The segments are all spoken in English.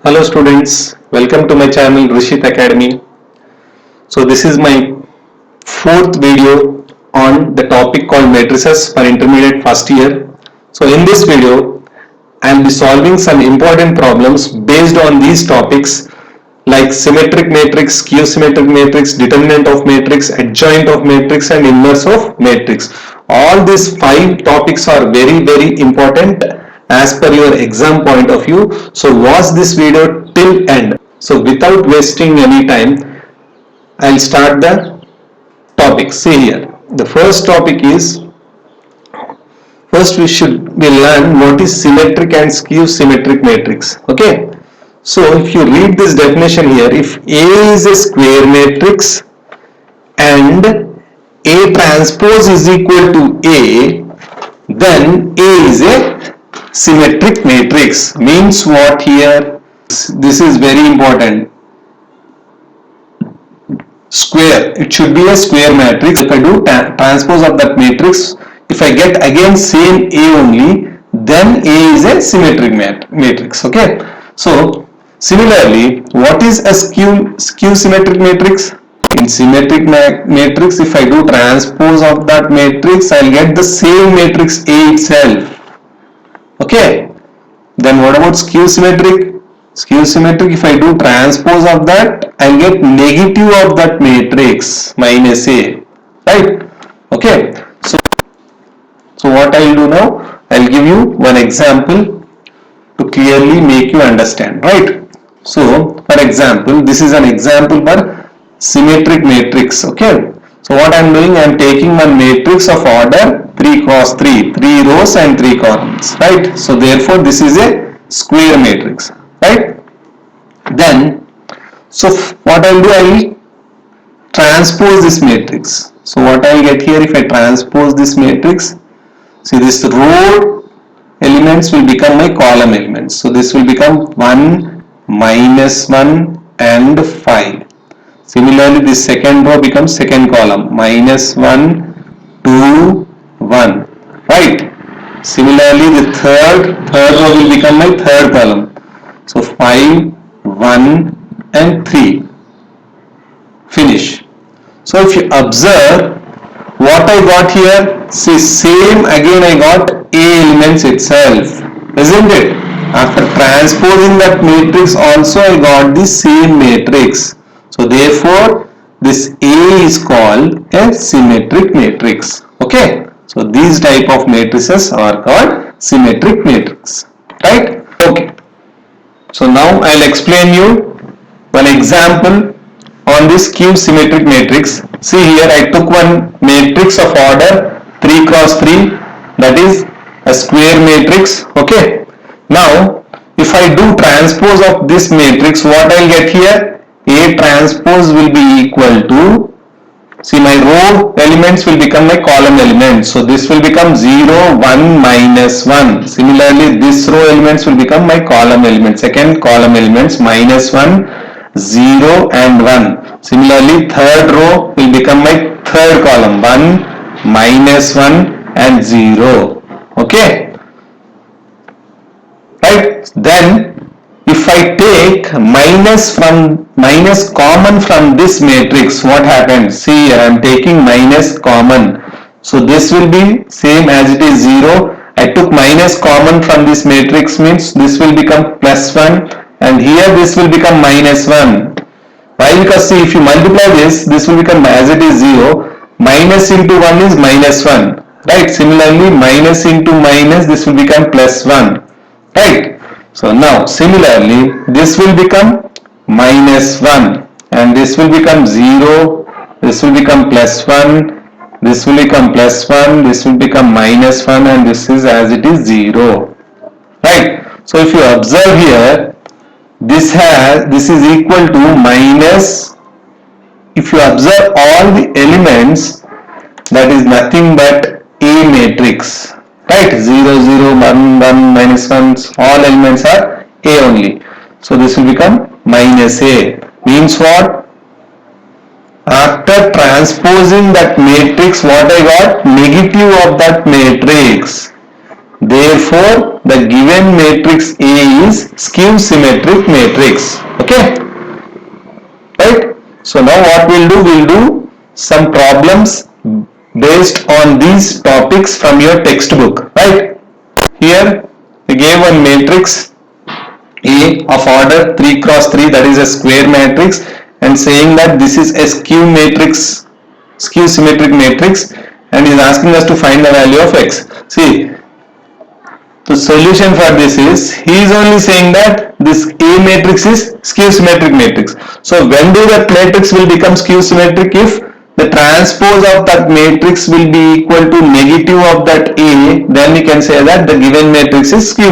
Hello students, welcome to my channel Rishit Academy. So this is my fourth video on the topic called matrices for intermediate first year. So in this video, I will be solving some important problems based on these topics like symmetric matrix, skew-symmetric matrix, determinant of matrix, adjoint of matrix and inverse of matrix. All these 5 topics are very important as per your exam point of view. So watch this video till end. So without wasting any time, I'll start the topic. See here. The first topic is, first we learn what is symmetric and skew-symmetric matrix. Okay. So if you read this definition here, if A is a square matrix and A transpose is equal to A, then A is a symmetric matrix. Means what here? This is very important. Square. It should be a square matrix. If I do transpose of that matrix, if I get again same A only, then A is a symmetric matrix. Okay. So similarly, what is a skew-symmetric matrix? In symmetric matrix, if I do transpose of that matrix, I'll get the same matrix A itself. Okay. Then what about skew-symmetric? Skew-symmetric, if I do transpose of that, I'll get negative of that matrix minus A. Right? Okay. So what I'll do now? I'll give you one example to clearly make you understand. Right? So, for example, this is an example for symmetric matrix. Okay. So, what I am doing, I am taking one matrix of order 3 cross 3, 3 rows and 3 columns. Right. So, therefore, this is a square matrix. Right. Then, so what I will do, I will transpose this matrix. So, what I will get here if I transpose this matrix, see this row elements will become my column elements. So, this will become 1, minus 1 and 5. Similarly, this second row becomes second column, minus 1, 2, 1. Right? Similarly, the third row will become my third column. So, 5, 1 and 3. Finish. So, if you observe what I got here, see same again I got A elements itself. Isn't it? After transposing that matrix also I got the same matrix. So therefore this A is called a symmetric matrix. Okay. So these type of matrices are called symmetric matrix. Right? Okay. So now I'll explain you one example on this skew-symmetric matrix. See here I took one matrix of order 3 cross 3, that is a square matrix. Okay. Now, if I do transpose of this matrix, what I will get here? A transpose will be equal to, see my row elements will become my column elements. So, this will become 0, 1, minus 1. Similarly, this row elements will become my column elements. Second column elements, minus 1, 0 and 1. Similarly, third row will become my third column, 1, minus 1 and 0. Okay. Right? Then if I take minus common from this matrix, what happens? See here I am taking minus common. So this will be same as it is 0. I took minus common from this matrix, means this will become plus 1 and here this will become minus 1. Why? Because see if you multiply this will become as it is 0. Minus into 1 is minus 1. Right? Similarly minus into minus, this will become plus 1. Right? So now similarly this will become minus 1 and this will become 0, this will become plus 1, this will become plus 1, this will become minus 1 and this is as it is 0. Right? So if you observe here, this is equal to minus, if you observe all the elements, that is nothing but A matrix. Right? 0, 0, 1, 1, minus 1, all elements are A only. So this will become minus A. Means what? After transposing that matrix, what I got? Negative of that matrix. Therefore, the given matrix A is skew symmetric matrix. Okay, right? So now what we'll do some problems based on these topics from your textbook, right? Here we gave one matrix A of order 3 cross 3, that is a square matrix, and saying that this is a skew symmetric matrix, and is asking us to find the value of x. See, the solution for this is, he is only saying that this A matrix is skew symmetric matrix. So when do that matrix will become skew symmetric? If the transpose of that matrix will be equal to negative of that A, then we can say that the given matrix is skew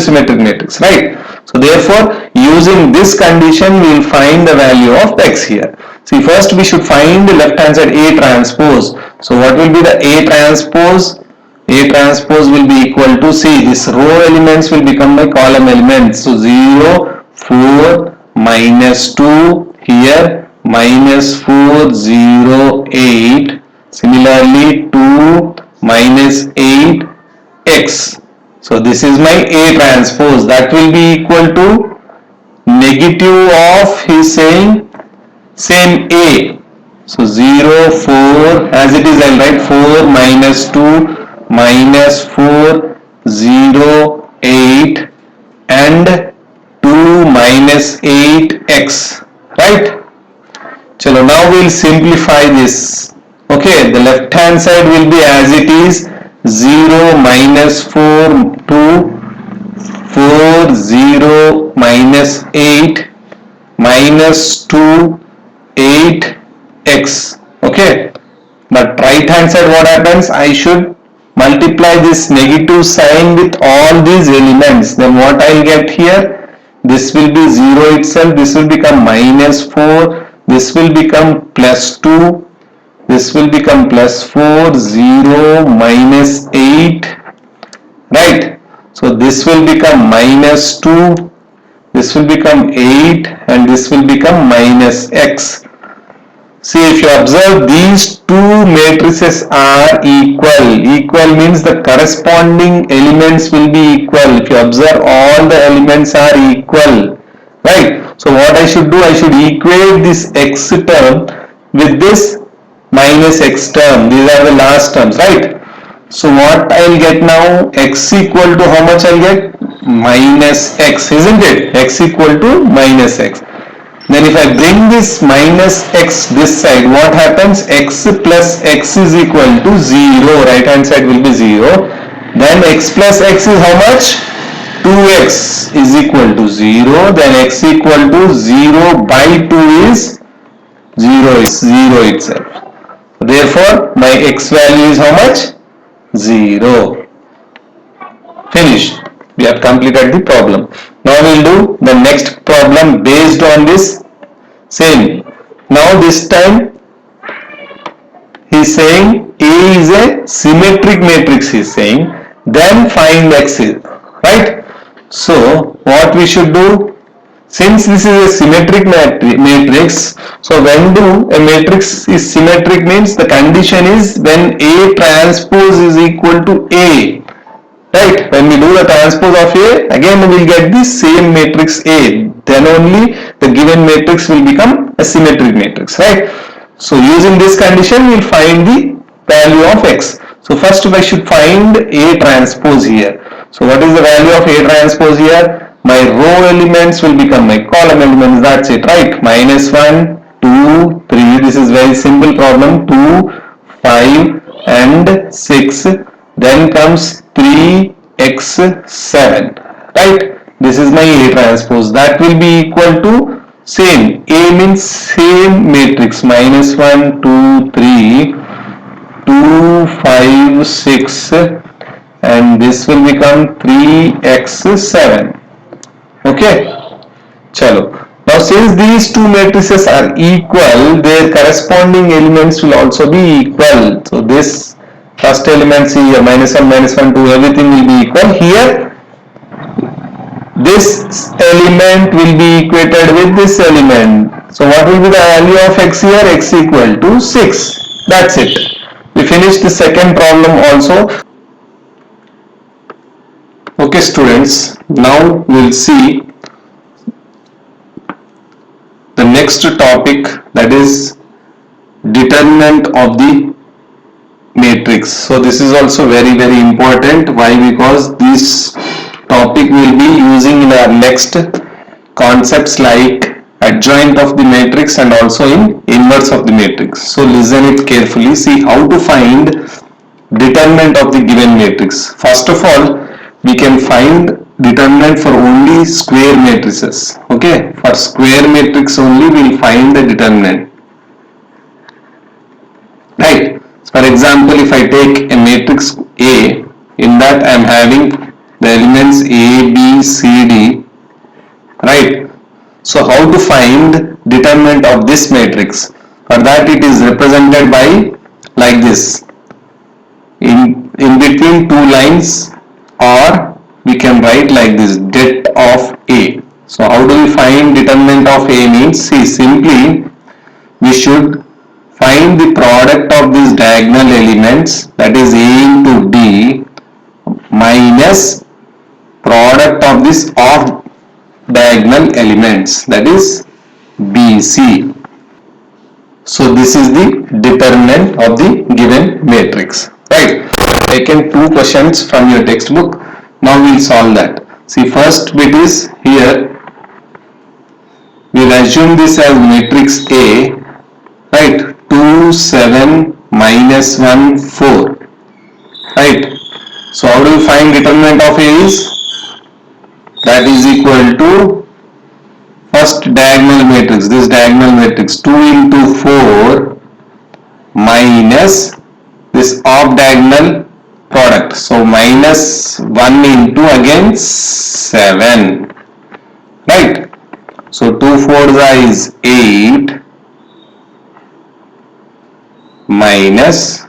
symmetric matrix, right? So therefore, using this condition, we will find the value of x here. See, first we should find the left hand side A transpose. So what will be the A transpose? A transpose will be equal to, see, this row elements will become my column elements. So 0, 4, minus 2, here minus 4, 0, 8. Similarly 2, minus 8, x. So this is my A transpose. That will be equal to negative of, he is saying, same A. So 0, 4, as it is I'll write 4 minus 2 minus 4, 0, 8 and 2 minus 8x, right? Chalo, now we'll simplify this. Okay, the left hand side will be as it is, 0 minus 4, 2, 4, 0 minus 8 minus 2, 8x. Okay, but right hand side what happens? I should multiply this negative sign with all these elements. Then what I'll get here? This will be 0 itself. This will become minus 4. This will become plus 2. This will become plus 4. 0 minus 8. Right. So this will become minus 2. This will become 8 and this will become minus x. See, if you observe, these two matrices are equal. Equal means the corresponding elements will be equal. If you observe, all the elements are equal, right? So what I should do, I should equate this x term with this minus x term. These are the last terms, right? So what I'll get now, x equal to how much I'll get? Minus x, isn't it? X equal to minus x. Then if I bring this minus x this side, what happens? X plus x is equal to 0. Right hand side will be 0. Then x plus x is how much? 2x is equal to 0. Then x equal to 0 by 2 is 0 itself. Therefore, my x value is how much? 0. Finished. We have completed the problem. Now we'll do the next problem based on this same. Now this time he is saying A is a symmetric matrix, he is saying, then find x, right? So what we should do, since this is a symmetric matrix, so when do a matrix is symmetric means the condition is when A transpose is equal to A. Right, when we do the transpose of A, again we will get the same matrix A, then only the given matrix will become a symmetric matrix, right? So using this condition, we will find the value of x. So first I should find A transpose here. So what is the value of A transpose here? My row elements will become my column elements, that's it, right? Minus 1, 2, 3, this is very simple problem, 2, 5 and 6. Then comes 3x7, right? This is my A transpose. That will be equal to same. A means same matrix. Minus 1, 2, 3, 2, 5, 6, and this will become 3x7. Okay. Chalo. Now since these two matrices are equal, their corresponding elements will also be equal. So this first element, see here, minus 1, 2, everything will be equal. Here, this element will be equated with this element. So what will be the value of x here? X equal to 6. That's it. We finished the second problem also. Okay students, now we'll see the next topic, that is determinant of the matrix. So this is also very important. Why? Because this topic will be using in our next concepts like adjoint of the matrix and also in inverse of the matrix. So listen it carefully. See how to find determinant of the given matrix. First of all, we can find determinant for only square matrices. Okay, for square matrix only we will find the determinant, right? For example, if I take a matrix A, in that I am having the elements A, B, C, D, right? So how to find determinant of this matrix? For that it is represented by like this, in between two lines, or we can write like this, det of A. So how do we find determinant of A? Means, see, simply we should find the product of these diagonal elements, that is A into D, minus product of this off diagonal elements, that is BC. So this is the determinant of the given matrix, right? Taken two questions from your textbook. Now we'll solve that. See, first bit is here, we'll assume this as matrix A, right? 2, 7, minus 1, 4, right? So how do we find determinant of A is, that is equal to first diagonal matrix, this diagonal matrix, 2 into 4 minus this off diagonal product, so minus 1 into again 7, right? So 2 4s is 8 minus,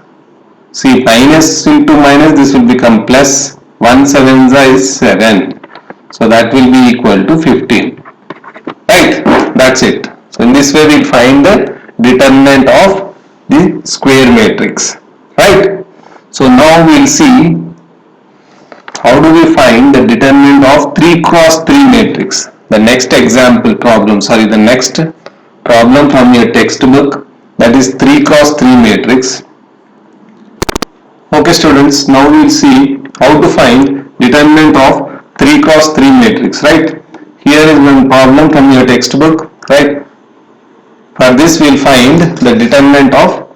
see, minus into minus, this will become plus, 1 7s is 7, so that will be equal to 15, right? That's it. So in this way we find the determinant of the square matrix, right? So now we'll see how do we find the determinant of 3 cross 3 matrix. The next example problem, the next problem from your textbook, that is 3 cross 3 matrix. Okay students, now we'll see how to find determinant of 3 cross 3 matrix, right? Here is one problem from your textbook, right? For this we'll find the determinant of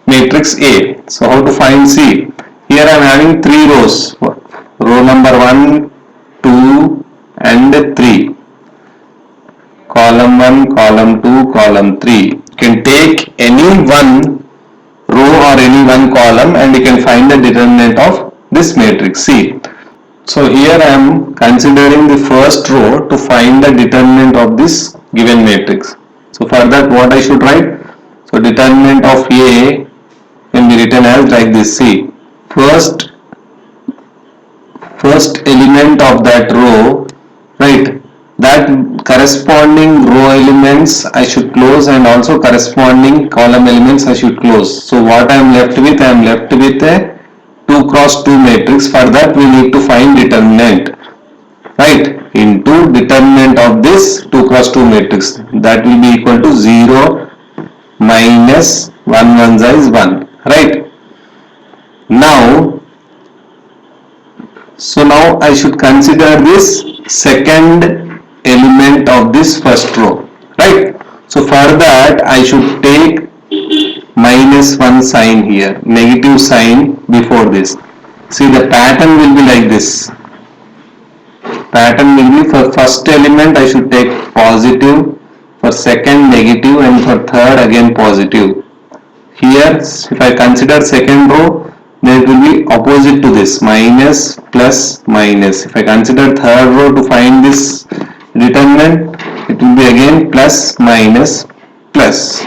matrix A. So how to find? C. Here I am having 3 rows, row number 1, 2 and 3, column 1, column 2, column 3. You can take any one row or any one column and you can find the determinant of this matrix C. So here I am considering the first row to find the determinant of this given matrix. So for that what I should write? So determinant of A can be written as like this. See, first element of that row, right? That corresponding row elements I should close and also corresponding column elements I should close. So what I am left with? I am left with a 2 cross 2 matrix. For that we need to find determinant, right, into determinant of this 2 cross 2 matrix, that will be equal to 0 minus 1 1 is 1, right? Now, so now I should consider this second element of this first row, right? So for that I should take minus 1 sign here, negative sign before this. See, the pattern will be like this. Pattern will be, for first element I should take positive, for second negative, and for third again positive. Here if I consider second row, then it will be opposite to this, minus plus minus. If I consider third row to find this determinant, it will be again plus minus plus,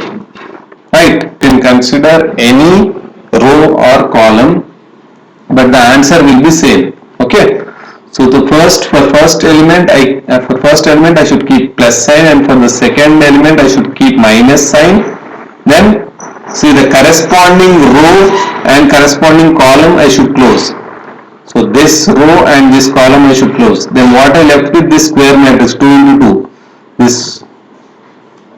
right? You can consider any row or column, but the answer will be same. Okay, so for first element I should keep plus sign, and for the second element I should keep minus sign. Then see, the corresponding row and corresponding column I should close. So this row and this column I should close. Then what I left with this square matrix 2 into 2. This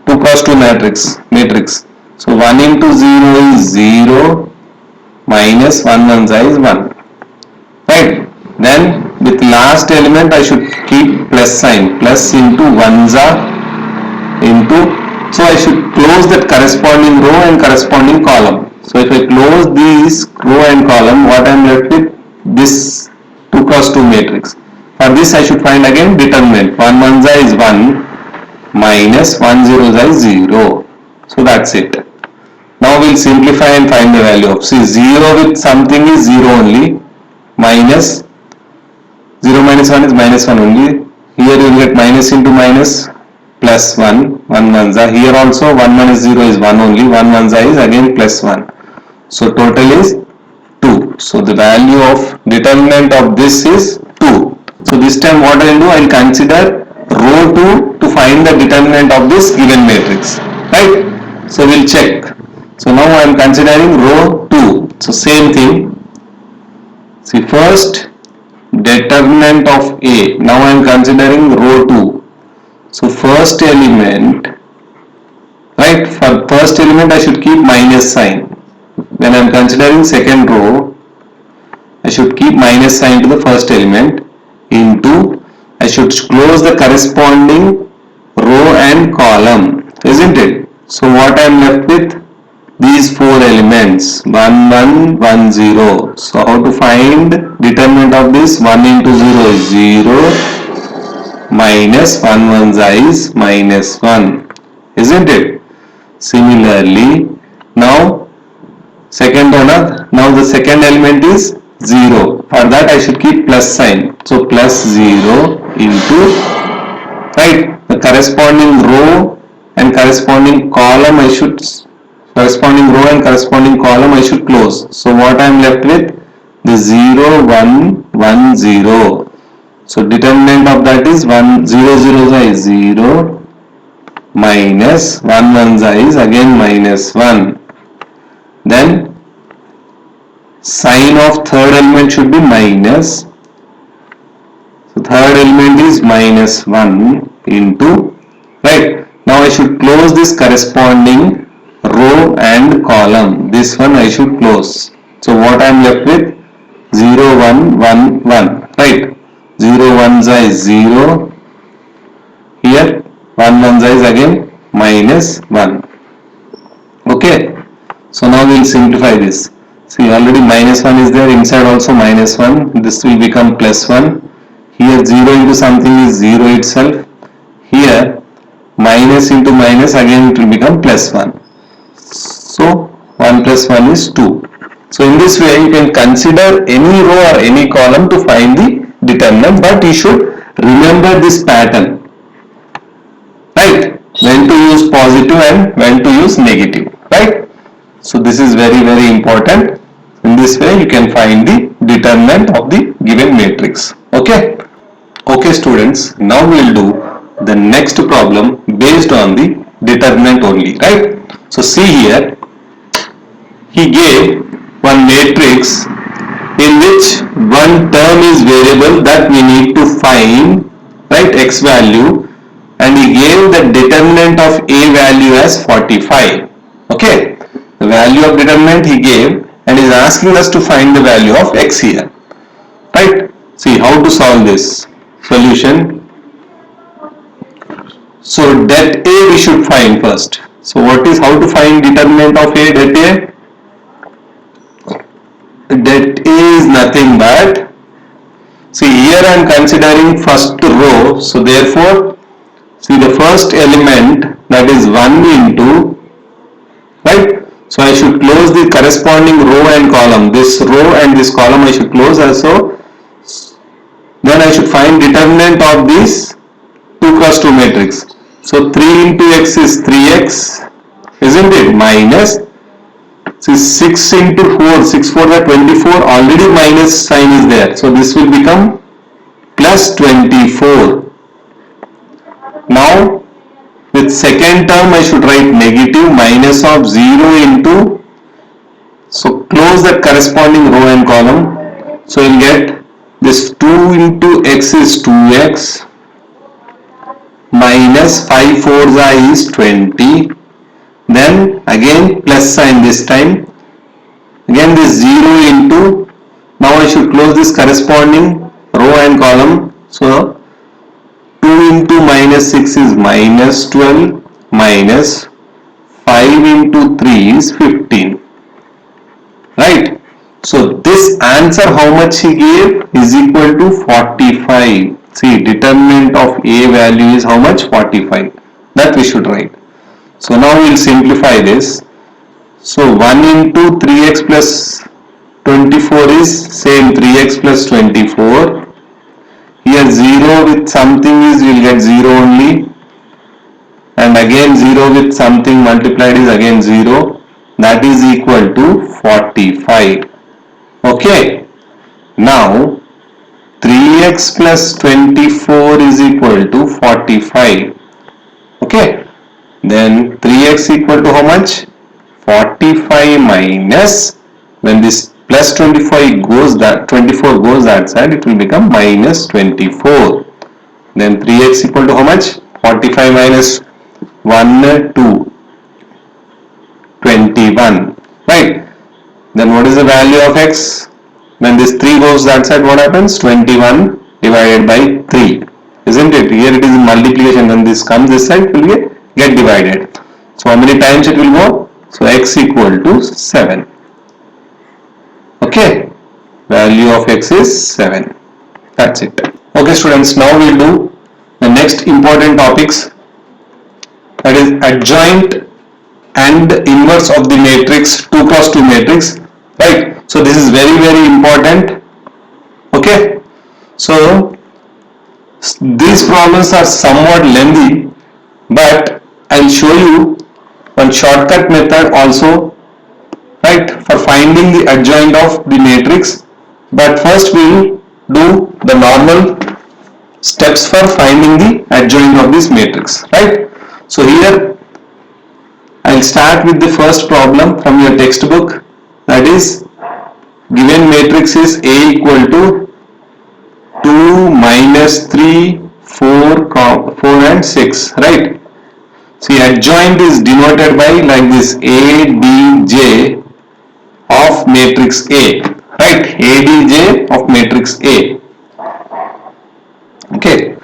2 cross 2 matrix. So 1 into 0 is 0 minus 1 1 is 1. Right. Then with last element I should keep plus sign. Plus into 1 into. So I should close that corresponding row and corresponding column. So if I close these row and column, what I am left with? This 2 cross 2 matrix. For this I should find again determinant. 1 1 is 1 minus 1 0 is 0. So that's it. Now we'll simplify and find the value of, see, 0 with something is 0 only, minus 0 minus 1 is minus 1 only. Here you will get minus into minus, plus 1, 1 1 za. Here also 1 minus 0 is 1 only, 1 1 za is again plus 1. So total is 2. So the value of determinant of this is 2. So this time what I will do, I will consider row 2 to find the determinant of this given matrix. Right? So we'll check. So now I am considering row 2. So same thing. See, first determinant of A. Now I am considering row 2. So first element, right, for first element I should keep minus sign. When I am considering second row, I should keep minus sign to the first element, into I should close the corresponding row and column, isn't it? So what I am left with? These 4 elements, 1 1 1 0. So how to find determinant of this? 1 into 0 is 0 minus 1 1 is minus 1, isn't it? Similarly, now second one, now the second element is 0. For that I should keep plus sign. So plus 0 into, right, the corresponding row and corresponding column I should close. So what I am left with? The 0 1 1 0. So determinant of that is 1 0 0 is 0 minus 1 1 is again minus 1. Then sign of third element should be minus. So third element is minus 1 into, right. Now I should close this corresponding row and column. This one I should close. So what I am left with? 0 1 1 1, right. 0 1 is 0. Here 1 1 is again minus 1. Okay. So now we will simplify this. See, already minus 1 is there, inside also minus 1. This will become plus 1. Here 0 into something is 0 itself. Here minus into minus, again it will become plus 1. So 1 plus 1 is 2. So in this way you can consider any row or any column to find the determinant, but you should remember this pattern, right? When to use positive and when to use negative, right? So this is very important. In this way you can find the determinant of the given matrix. Okay students, now we will do the next problem based on the determinant only, right? So see here, he gave one matrix in which one term is variable that we need to find, right, x value, and he gave the determinant of A value as 45. Okay, the value of determinant he gave and is asking us to find the value of x here, right? See how to solve this. Solution. So det A we should find first. So what is, how to find determinant of A, det A? Det A is nothing but, see here I am considering first row, so therefore see the first element, that is 1 into, right? So I should close the corresponding row and column. This row and this column I should close also. Then I should find determinant of this 2 cross 2 matrix. So 3 into x is 3x, isn't it? Minus, see 6 into 4, 6 4 are 24, already minus sign is there. So this will become plus 24. Now with second term I should write negative, minus of 0 into, so close the corresponding row and column. So you will get This 2 into x is 2x minus 5 4s is 20. Then again plus sign this time. Again this 0 into, now I should close this corresponding row and column. So 2 into minus 6 is minus 12 minus 5 into 3 is 15. Right? So this answer how much he gave is equal to 45. See, determinant of A value is how much? 45. That we should write. So now we will simplify this. So 1 into 3x plus 24 is same 3x plus 24. Here 0 with something is you will get 0 only. And again 0 with something multiplied is again 0. That is equal to 45. Okay. Now 3x plus 24 is equal to 45. Okay. Then 3x equal to how much? 45 minus, when this plus 25 goes that 24 goes that side, it will become minus 24. Then 3x equal to how much? 45 minus 1 2 21. Right. Then what is the value of x? When this 3 goes that side, what happens? 21 divided by 3. Isn't it? Here it is multiplication. When this comes this side, it will get divided. So how many times it will go? So x equal to 7. Okay. Value of x is 7. That's it. Okay students, now we will do the next important topics, that is adjoint and inverse of the matrix 2 cross 2 matrix. Right. So this is very important. Okay. So these problems are somewhat lengthy, but I'll show you one shortcut method also, right, for finding the adjoint of the matrix. But first we will do the normal steps for finding the adjoint of this matrix, right? So here I'll start with the first problem from your textbook, that is given matrix is A equal to 2 minus 3 4 and 6, right? See, adjoint is denoted by like this ADJ of matrix A, right? ADJ of matrix A. Okay.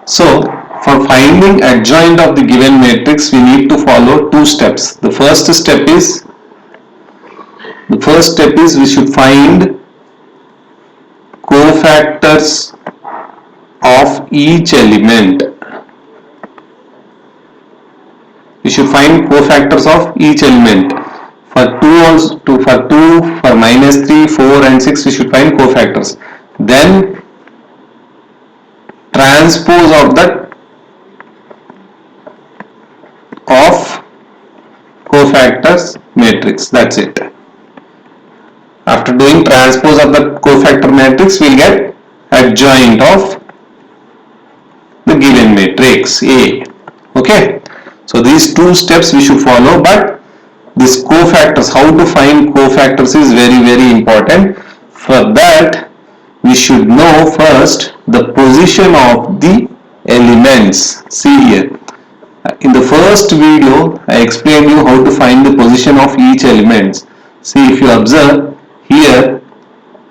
So for finding adjoint of the given matrix, we need to follow two steps. The first step is we should find cofactors of each element. We should find cofactors of each element. For 2, for minus 3, 4 and 6 we should find cofactors. Then transpose of the of cofactors matrix. That's it. After doing transpose of the cofactor matrix, we will get adjoint of the given matrix A. Okay. So these two steps we should follow, but this cofactors, how to find cofactors is very important. For that we should know first the position of the elements. See here, in the first video I explained you how to find the position of each element. See, if you observe here,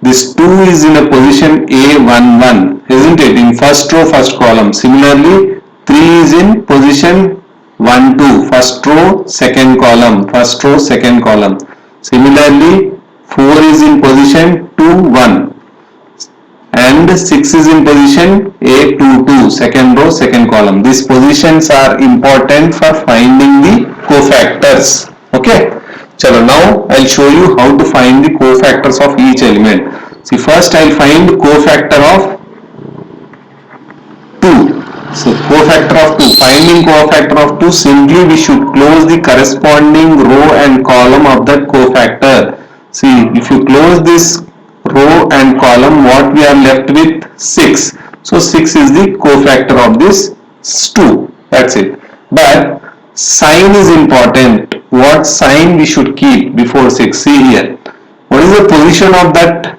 this 2 is in a position A11, isn't it, in first row first column. Similarly 3 is in position 1 2, first row second column, first row second column. Similarly 4 is in position 2 1 and 6 is in position A2 2, second row second column. These positions are important for finding the cofactors. Okay. So now I'll show you how to find the cofactors of each element. See, first I'll find the cofactor of 2. So cofactor of 2, finding cofactor of 2, simply we should close the corresponding row and column of that cofactor. See, if you close this row and column, what we are left with? 6. So 6 is the cofactor of this 2. That's it. But sign is important. What sign we should keep before 6? See here. What is the position of that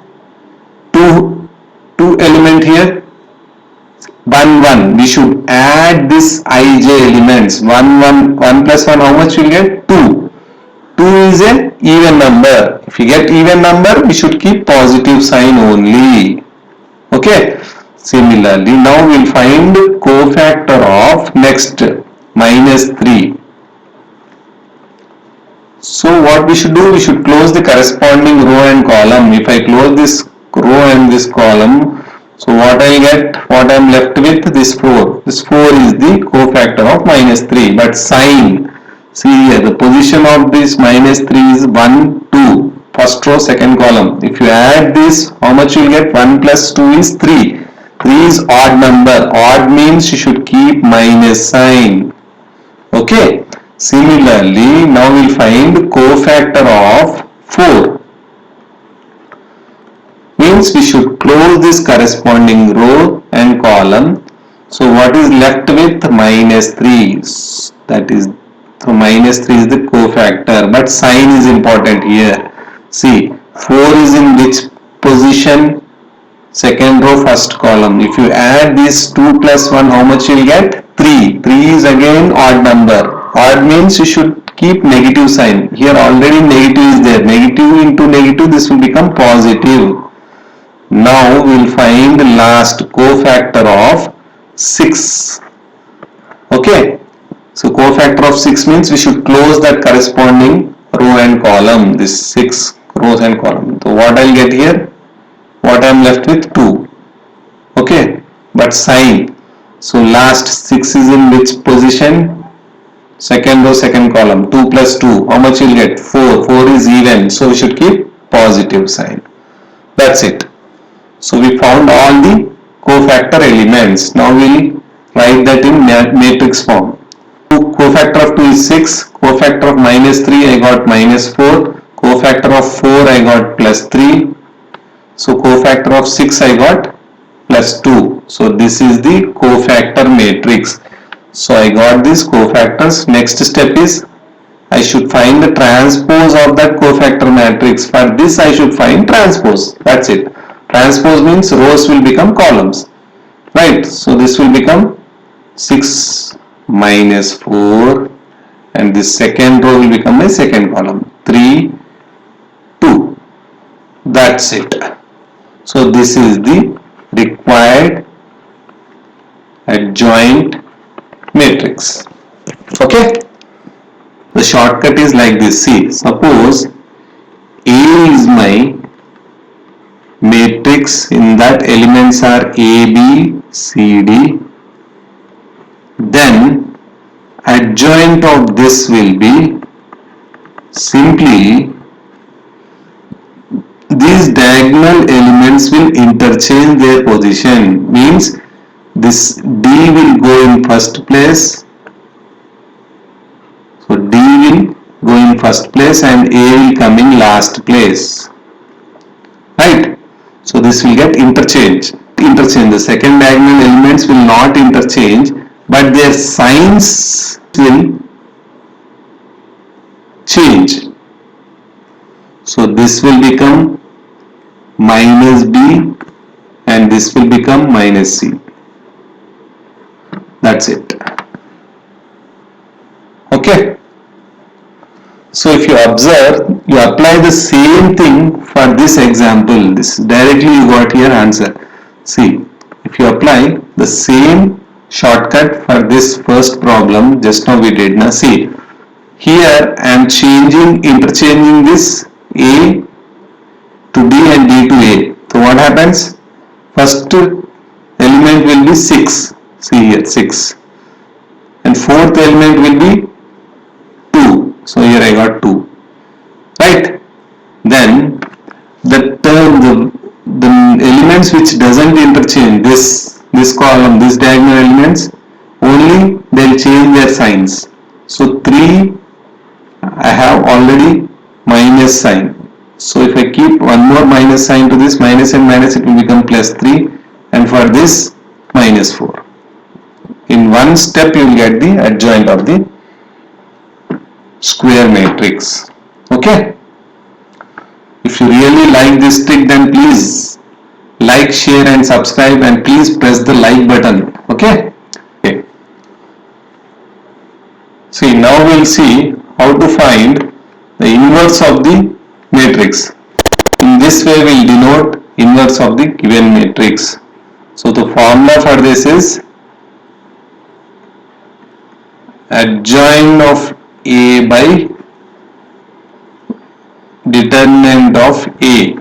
2 two element here, 1 1, we should add this ij elements. 1 1, 1 plus 1, how much will get? 2. 2 is an even number. If you get even number, we should keep positive sign only. Okay. Similarly, now we'll find cofactor of next minus 3. So what we should do, we should close the corresponding row and column. If I close this row and this column, so what I get, what I am left with, this 4. This 4 is the cofactor of minus 3. But sign, see here, the position of this minus 3 is 1, 2. First row, second column. If you add this, how much you will get? 1 plus 2 is 3. 3 is odd number. Odd means you should keep minus sign. Okay. Similarly, now we'll find cofactor of 4. Means we should close this corresponding row and column. So what is left with? Minus 3. That is, so minus 3 is the cofactor, but sign is important here. See, 4 is in which position? Second row, first column. If you add this 2 plus 1, how much you will get? 3. 3 is again odd number. Odd means you should keep negative sign. Here already negative is there. Negative into negative, this will become positive. Now we will find the last cofactor of 6. Okay. So cofactor of 6 means we should close that corresponding row and column. This 6 rows and column. So what I will get here? What I am left with? 2. Okay. But sign. So last 6 is in which position? Second row, second column. 2 plus 2. How much you will get? 4. 4 is even. So we should keep positive sign. That's it. So we found all the cofactor elements. Now we will write that in matrix form. Cofactor of 2 is 6. Cofactor of minus 3 I got minus 4. Cofactor of 4 I got plus 3. So cofactor of 6 I got plus 2. So this is the cofactor matrix. So I got these cofactors. Next step is I should find the transpose of that cofactor matrix. For this I should find transpose. That's it. Transpose means rows will become columns. Right. So this will become 6 minus 4, and this second row will become a second column. 3, 2. That's it. So this is the required adjoint matrix. Okay. The shortcut is like this. See, suppose A is my matrix, in that elements are A, B, C, D. Then adjoint of this will be simply these diagonal elements will interchange their position. Means this D will go in first place. So D will go in first place and A will come in last place. Right? So this will get interchange. The second diagonal elements will not interchange, but their signs will change. So this will become minus B and this will become minus C. That's it. Okay. So if you observe, you apply the same thing for this example. This directly you got here answer. See, if you apply the same shortcut for this first problem, just now we did. Now see, here I am interchanging this A to D and D to A. So what happens? First element will be 6. See here, 6. And fourth element will be 2. So here I got 2. Right? Then the elements which doesn't interchange, this column, this diagonal elements, only they'll change their signs. So 3 I have already minus sign. So if I keep one more minus sign to this, minus and minus, it will become plus 3, and for this minus 4. In one step you will get the adjoint of the square matrix. Okay. If you really like this trick, then please like, share and subscribe, and please press the like button. Okay. Okay. See, now we'll see how to find the inverse of the matrix. In this way we'll denote inverse of the given matrix. So the formula for this is adjoint of A by determinant of A.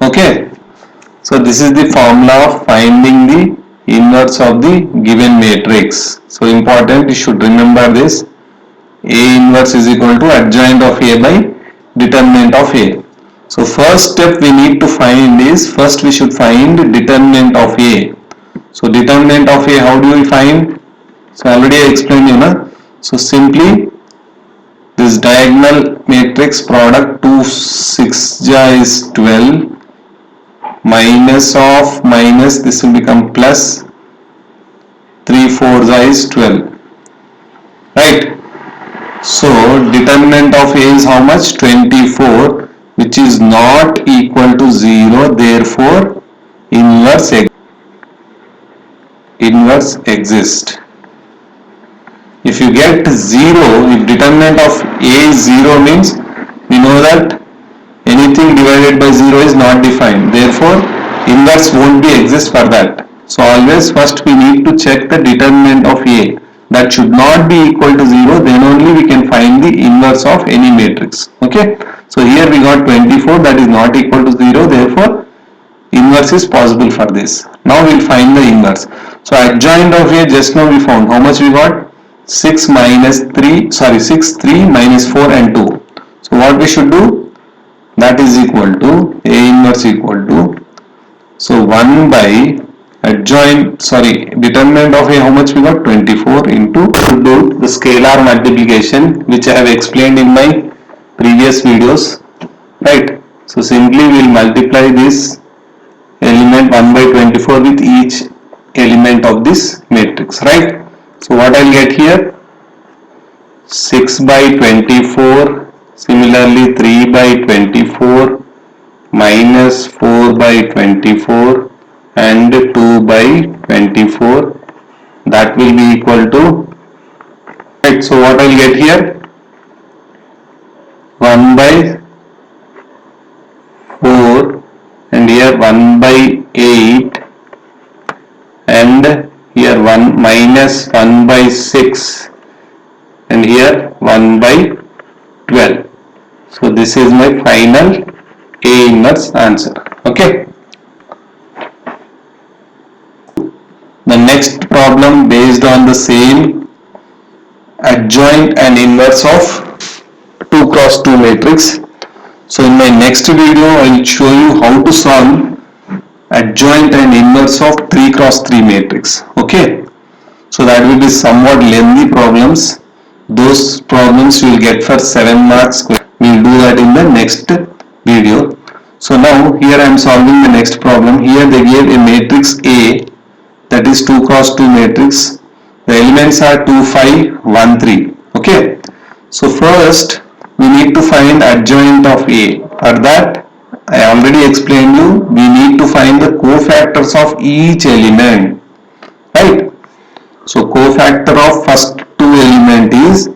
Okay. So this is the formula of finding the inverse of the given matrix. So important, you should remember this. A inverse is equal to adjoint of A by determinant of A. So first step we need to find is, first we should find determinant of A. So determinant of A, how do we find? So already I explained you know. So simply this diagonal matrix product 2 6 ja is 12, minus of minus, this will become plus, 3 4 ja is 12, right? So determinant of A is how much? 24, which is not equal to 0, therefore inverse exists. If you get 0, if determinant of A is 0 means we know that anything divided by 0 is not defined, therefore inverse won't be exist for that. So always first we need to check the determinant of A, that should not be equal to 0, then only we can find the inverse of any matrix. Okay, so here we got 24, that is not equal to 0, therefore inverse is possible for this. Now we'll find the inverse. So adjoint of A, just now we found, how much we got? 6 minus 3, sorry 6, 3 minus 4 and 2. So what we should do? That is equal to A inverse equal to, so 1 by adjoint, sorry, determinant of A, how much we got? 24 into, to do the scalar multiplication which I have explained in my previous videos, right? So simply we will multiply this element 1 by 24 with each element of this matrix, right? So what I'll get here? 6 by 24, similarly 3 by 24, minus 4 by 24 and 2 by 24, that will be equal to, right? So what I'll get here? 1 by 4 and here 1 by 8 and here 1 minus 1 by 6 and here 1 by 12. So this is my final A inverse answer. Okay. The next problem based on the same adjoint and inverse of 2 cross 2 matrix. So in my next video I will show you how to solve adjoint and inverse of 3 cross 3 matrix. Okay. So that will be somewhat lengthy problems. Those problems you will get for 7 marks. We will do that in the next video. So now here I am solving the next problem. Here they gave a matrix A, that is 2 cross 2 matrix. The elements are 2 5 1 3. Okay. So first we need to find adjoint of A. For that I already explained you, we need to find the cofactors of each element, right? So cofactor of first two element is,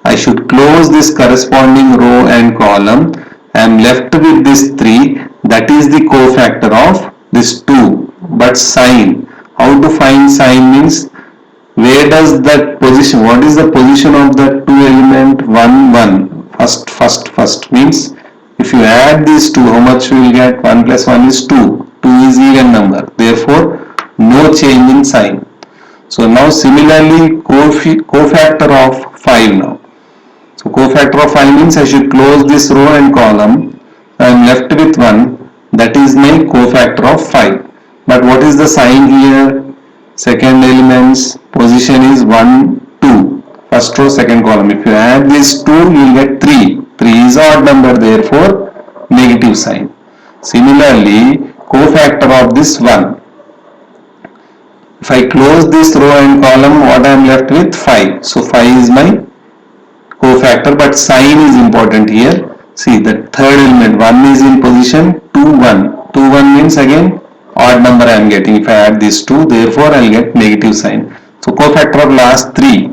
I should close this corresponding row and column. I am left with this 3, that is the cofactor of this 2. But sign, how to find sign means, where does that position, what is the position of that 2 element? 1 1, first means if you add these two, how much you will get? 1 plus 1 is 2. 2 is even number, therefore no change in sign. So now similarly cofactor of 5 now. So cofactor of 5 means I should close this row and column. I am left with 1, that is my cofactor of 5. But what is the sign here? Second element's position is 1 2. First row, second column. If you add these 2, you will get 3. 3 is odd number, therefore negative sign. Similarly, cofactor of this 1. If I close this row and column, what I am left with? 5. So 5 is my cofactor, but sign is important here. See, the third element, 1 is in position 2 1. 2 1 means again odd number I am getting. If I add these two, therefore I will get negative sign. So cofactor of last 3.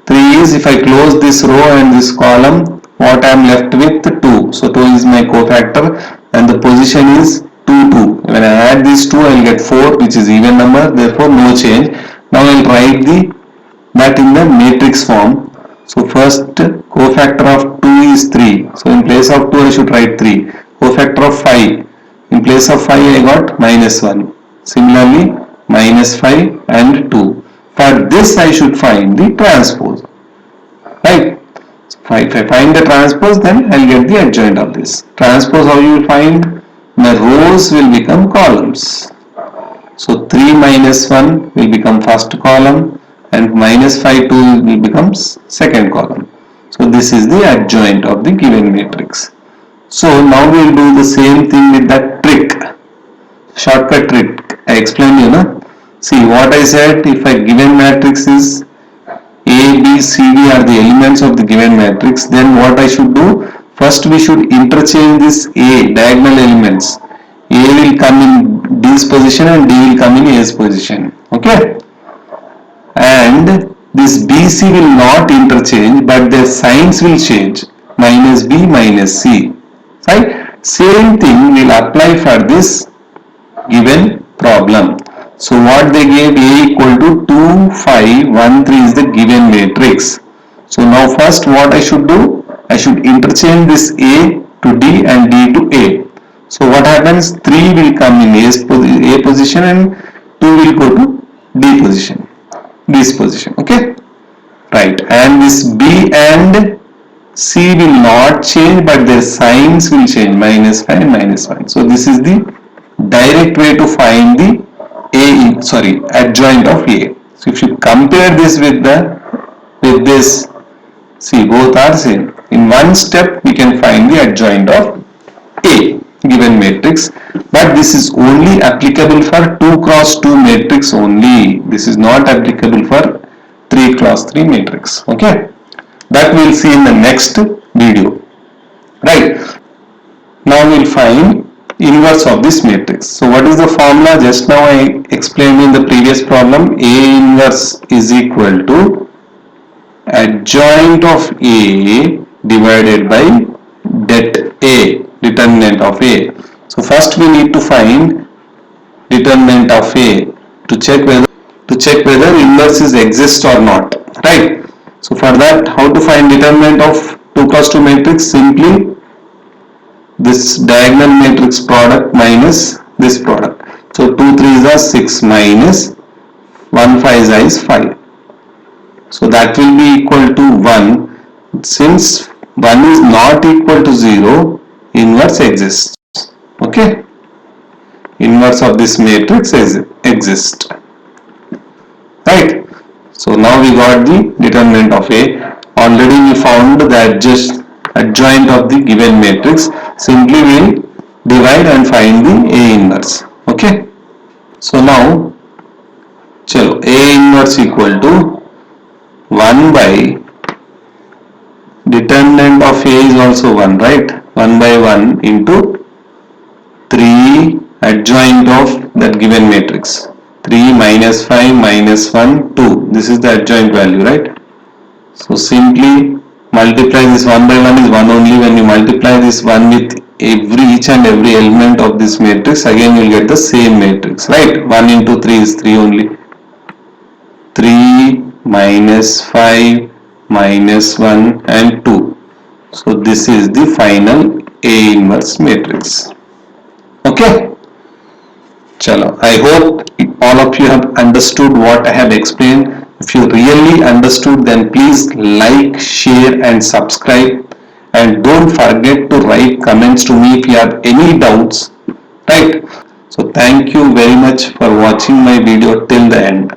3 is, if I close this row and this column, what I am left with? 2. So 2 is my cofactor and the position is 2, 2. When I add these 2, I will get 4, which is even number, therefore no change. Now I will write that in the matrix form. So first cofactor of 2 is 3. So in place of 2 I should write 3. Cofactor of 5. In place of 5 I got -1. Similarly -5 and 2. For this I should find the transpose. Right? So if I find the transpose, then I will get the adjoint of this. Transpose, how you will find? My rows will become columns. So 3 minus 1 will become first column and minus 5 2 will become second column. So this is the adjoint of the given matrix. So now we will do the same thing with that trick. Shortcut trick. I explained you, no? See what I said, if a given matrix is A, B, C, D are the elements of the given matrix, then what I should do? First we should interchange this A, diagonal elements. A will come in D's position and D will come in A's position. Okay? And this BC will not interchange, but their signs will change. Minus B, minus C. Right? Same thing will apply for this given problem. So what they gave, A equal to 2, 5, 1, 3 is the given matrix. So now first what I should do? I should interchange this A to D and D to A. So what happens? 3 will come in A position and 2 will go to D position. D's position. Okay? Right. And this B and C will not change, but their signs will change. -5, -1. So this is the direct way to find the adjoint of A. So if you compare this with this, see both are same. In one step we can find the adjoint of A given matrix, but this is only applicable for 2 cross 2 matrix only. This is not applicable for 3 cross 3 matrix. Okay, that we will see in the next video. Right, now we will find inverse of this matrix. So what is the formula? Just now I explained in the previous problem. A inverse is equal to adjoint of A divided by det A, determinant of A. So first we need to find determinant of A to check whether inverses exist or not. Right? So for that, how to find determinant of 2 cross 2 matrix? Simply this diagonal matrix product minus this product. So 2 3s are 6 minus 1 5 is 5. So that will be equal to 1. Since 1 is not equal to 0, inverse exists. Okay? Inverse of this matrix exists. Right? So now we got the determinant of A. Already we found the adjoint of the given matrix. Simply we will divide and find the A inverse. Okay? So now, chalo, A inverse equal to 1 by determinant of A is also 1, right? 1 by 1 into 3 adjoint of that given matrix. 3 minus 5 minus 1, 2. This is the adjoint value, right? So simply multiply this 1 by 1 is 1 only. When you multiply this 1 with each and every element of this matrix, again you will get the same matrix, right? 1 into 3 is 3 only. 3 minus 5 minus 1 and 2. So this is the final A inverse matrix. Okay? Chalo, I hope all of you have understood what I have explained. If you really understood, then please like, share and subscribe, and don't forget to write comments to me if you have any doubts. Right? So thank you very much for watching my video till the end.